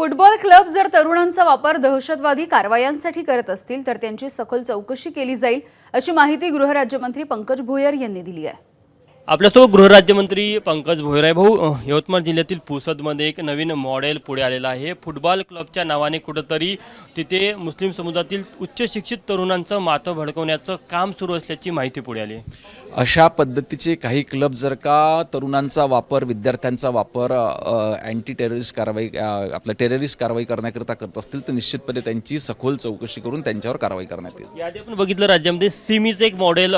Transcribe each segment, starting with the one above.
Football club जर तरुणांचा वापर दहशतवादी कारवायांसाठी करत असतील तर त्यांची सखोल चौकशी केली जाईल अशी माहिती गृहराज्यमंत्री पंकज भोयर यांनी दिली आहे। आपल्यासोबत गृहराज्यमंत्री पंकज भोयर आहे। भाऊ, यवतमाळ जिल्ह्यातील पुसदमध्ये एक नवीन मॉडेल पुढे आलेलं आहे। फुटबॉल क्लबच्या नावाने कुठंतरी तिथे मुस्लिम समुदायातील उच्च शिक्षित तरुणांचं माथं भडकवण्याचं काम सुरू असल्याची माहिती पुढे आली आहे। अशा पद्धतीचे काही क्लब जर का तरुणांचा वापर, विद्यार्थ्यांचा वापर अँटी टेररिस्ट कारवाई आपल्या टेररिस्ट कारवाई करण्याकरता करत असतील तर निश्चितपणे त्यांची सखोल चौकशी करून त्यांच्यावर कारवाई करण्यात येईल। याआधी आपण बघितलं राज्यामध्ये सिमीचं एक मॉडेल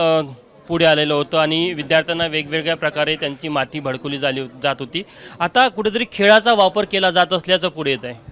पुढे आलेलं होतं आणि विद्यार्थ्यांना वेगवेगळ्या प्रकारे त्यांची माती भडकवली जात होती। आता कुठेतरी खेळाचा वापर केला जात असल्याचं पुढे येत आहे।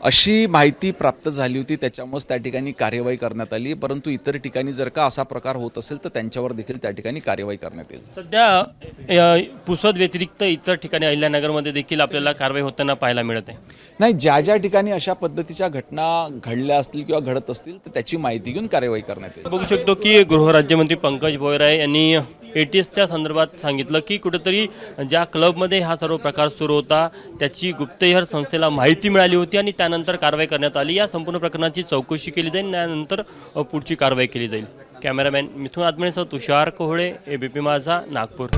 अशी माहिती प्राप्त झाली होती, त्याच्यामुळेच त्या ठिकाणी कार्यवाही करण्यात आली। परंतु इतर ठिकाणी जर का असा प्रकार होत असेल तर त्यांच्यावर देखील त्या ठिकाणी कार्यवाही करण्यात येईल। सध्या पुसद व्यतिरिक्त इतर ठिकाणी अहिल्यानगरमध्ये देखील आपल्याला कारवाई होताना पाहायला मिळत आहे। नाही, ज्या ज्या ठिकाणी अशा पद्धतीच्या घटना घडल्या असतील किंवा घडत असतील तर त्याची माहिती घेऊन कार्यवाही करण्यात येईल। बघू शकतो की गृहराज्यमंत्री पंकज भोयर यांनी ATSच्या संदर्भात सांगितलं की कुठेतरी ज्या क्लबमध्ये हा सर्व प्रकार सुरू होता त्याची गुप्तहेर संस्थेला माहिती मिळाली होती आणि त्यानंतर कारवाई करण्यात आली। या संपूर्ण प्रकरणाची चौकशी केली जाईल, त्यानंतर पुढची कारवाई केली जाईल। कॅमेरामॅन मिथुन आत्मनेसह तुषार कोहळे, ABP माझा, नागपूर।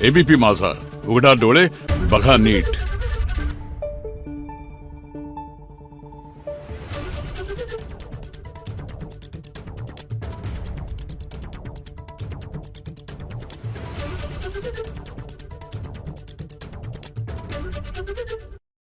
ABP माझा, उघडा डोळे बघा नीट।